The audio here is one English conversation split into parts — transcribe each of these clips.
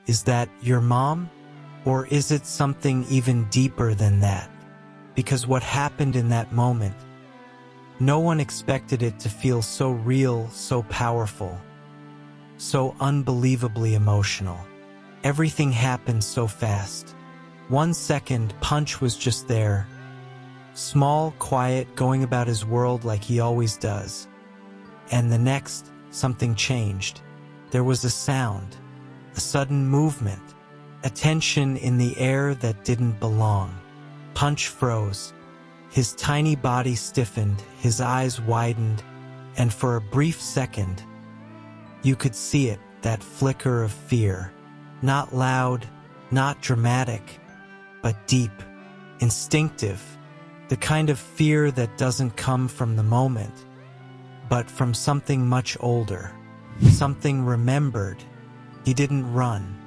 Is that your mom? Or is it something even deeper than that? Because what happened in that moment, no one expected it to feel so real, so powerful, so unbelievably emotional. Everything happened so fast. 1 second, Punch was just there, small, quiet, going about his world like he always does. And the next, something changed. There was a sound, a sudden movement, a tension in the air that didn't belong. Punch froze. His tiny body stiffened, his eyes widened, and for a brief second, you could see it, that flicker of fear. Not loud, not dramatic, but deep, instinctive, the kind of fear that doesn't come from the moment, but from something much older, something remembered. He didn't run.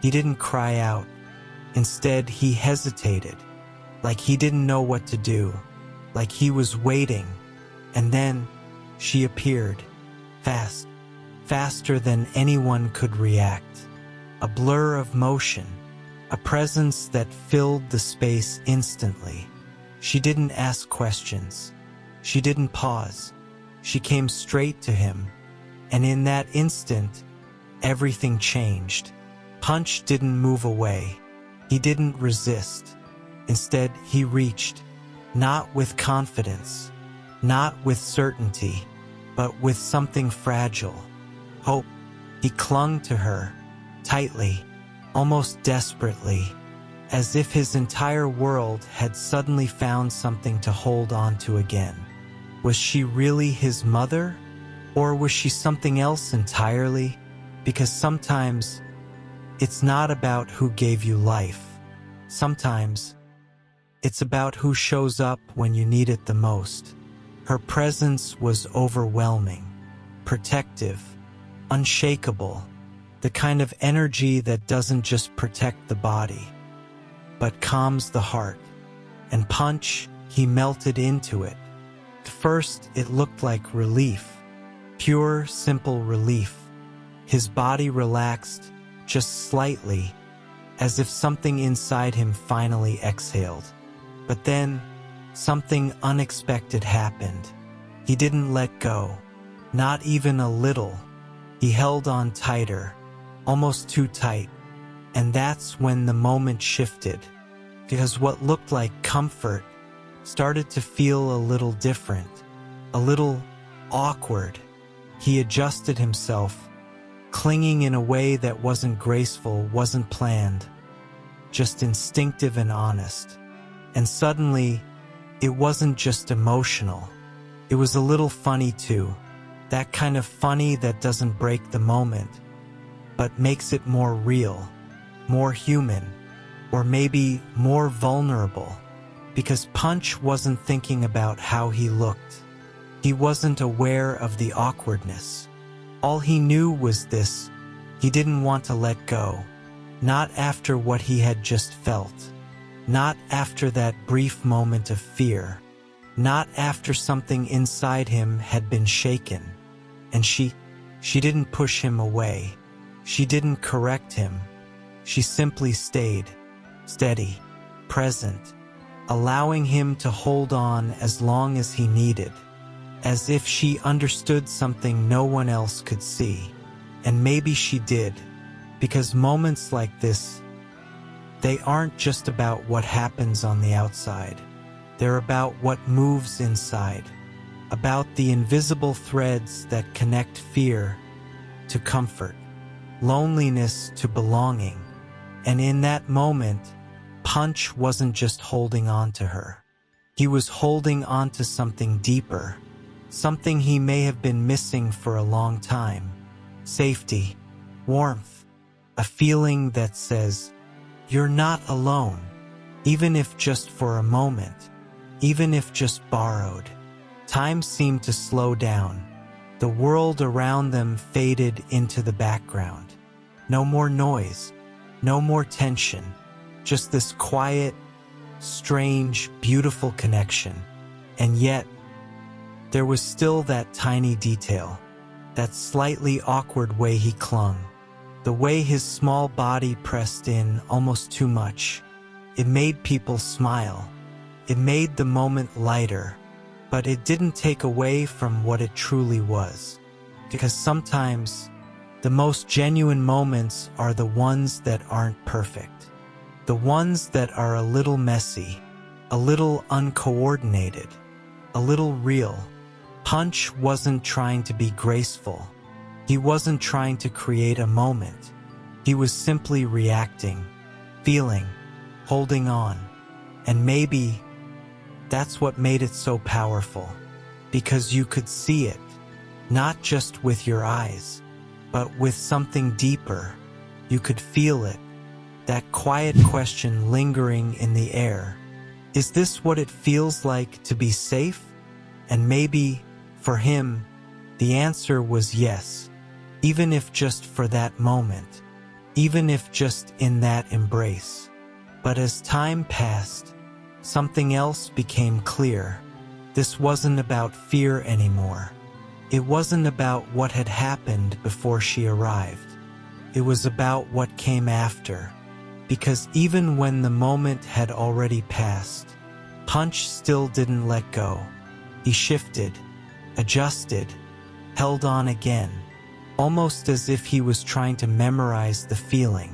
He didn't cry out. Instead, he hesitated, like he didn't know what to do, like he was waiting. And then she appeared, fast, faster than anyone could react. A blur of motion, a presence that filled the space instantly. She didn't ask questions. She didn't pause. She came straight to him. And in that instant, everything changed. Punch didn't move away. He didn't resist. Instead, he reached, not with confidence, not with certainty, but with something fragile. Hope. He clung to her, tightly, almost desperately, as if his entire world had suddenly found something to hold on to again. Was she really his mother? Or was she something else entirely? Because sometimes it's not about who gave you life. Sometimes it's about who shows up when you need it the most. Her presence was overwhelming, protective, unshakable, the kind of energy that doesn't just protect the body, but calms the heart. And Punch, he melted into it. At first, it looked like relief, pure, simple relief. His body relaxed, just slightly, as if something inside him finally exhaled. But then, something unexpected happened. He didn't let go, not even a little. He held on tighter, almost too tight. And that's when the moment shifted, because what looked like comfort started to feel a little different, a little awkward. He adjusted himself, clinging in a way that wasn't graceful, wasn't planned, just instinctive and honest. And suddenly, it wasn't just emotional. It was a little funny too. That kind of funny that doesn't break the moment, but makes it more real, more human, or maybe more vulnerable. Because Punch wasn't thinking about how he looked. He wasn't aware of the awkwardness. All he knew was this: he didn't want to let go. Not after what he had just felt. Not after that brief moment of fear. Not after something inside him had been shaken. And she didn't push him away. She didn't correct him. She simply stayed, steady, present, allowing him to hold on as long as he needed, as if she understood something no one else could see. And maybe she did, because moments like this, they aren't just about what happens on the outside. They're about what moves inside, about the invisible threads that connect fear to comfort, loneliness to belonging. And in that moment, Punch wasn't just holding on to her. He was holding on to something deeper, something he may have been missing for a long time. Safety, warmth, a feeling that says, you're not alone, even if just for a moment, even if just borrowed. Time seemed to slow down. The world around them faded into the background. No more noise, no more tension, just this quiet, strange, beautiful connection. And yet, there was still that tiny detail, that slightly awkward way he clung, The way his small body pressed in almost too much. It made people smile. It made the moment lighter, but it didn't take away from what it truly was. Because sometimes, the most genuine moments are the ones that aren't perfect. The ones that are a little messy, a little uncoordinated, a little real. Punch wasn't trying to be graceful. He wasn't trying to create a moment. He was simply reacting, feeling, holding on. And maybe that's what made it so powerful. Because you could see it, not just with your eyes, but with something deeper. You could feel it, that quiet question lingering in the air. Is this what it feels like to be safe? And maybe, for him, the answer was yes, even if just for that moment, even if just in that embrace. But as time passed, something else became clear. This wasn't about fear anymore. It wasn't about what had happened before she arrived. It was about what came after. Because even when the moment had already passed, Punch still didn't let go. He shifted, adjusted, held on again, almost as if he was trying to memorize the feeling,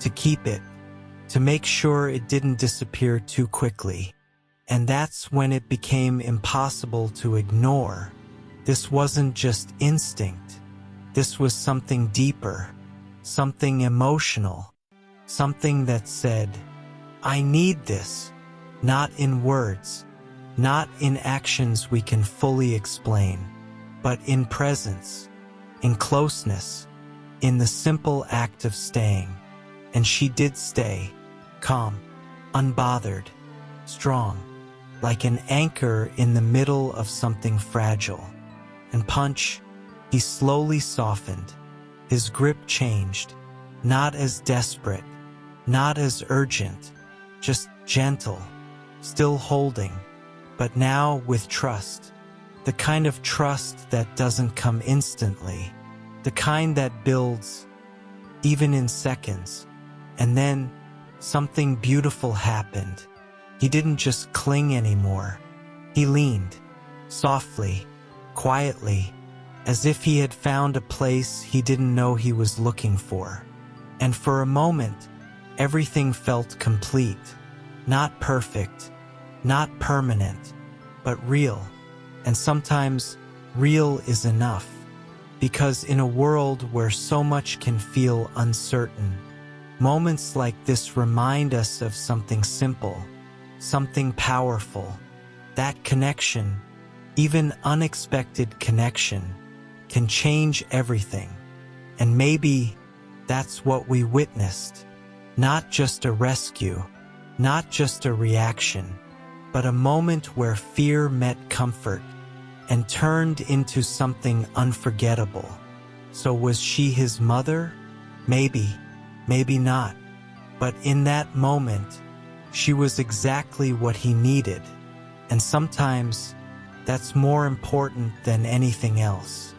to keep it, to make sure it didn't disappear too quickly. And that's when it became impossible to ignore. This wasn't just instinct. This was something deeper, something emotional, something that said, I need this, not in words, not in actions we can fully explain, but in presence, in closeness, in the simple act of staying. And she did stay, calm, unbothered, strong, like an anchor in the middle of something fragile. And Punch, he slowly softened. His grip changed, not as desperate, not as urgent, just gentle, still holding, but now with trust. The kind of trust that doesn't come instantly, the kind that builds, even in seconds. And then, something beautiful happened. He didn't just cling anymore. He leaned, softly, quietly, as if he had found a place he didn't know he was looking for. And for a moment, everything felt complete. Not perfect, not permanent, but real. And sometimes, real is enough. Because in a world where so much can feel uncertain, moments like this remind us of something simple, something powerful. That connection, even unexpected connection, can change everything. And maybe that's what we witnessed. Not just a rescue, not just a reaction, but a moment where fear met comfort and turned into something unforgettable. So was she his mother? Maybe, maybe not. But in that moment, she was exactly what he needed. And sometimes, that's more important than anything else.